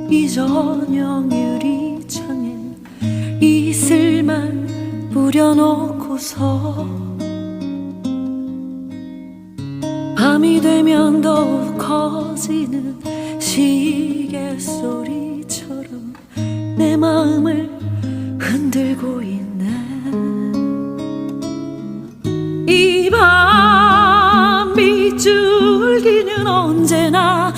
이 저녁 유리창에 이슬만 뿌려놓고서 밤이 되면 더욱 커지는 시계 소리처럼 내 마음을 흔들고 있네. 이 밤 밑줄기는 언제나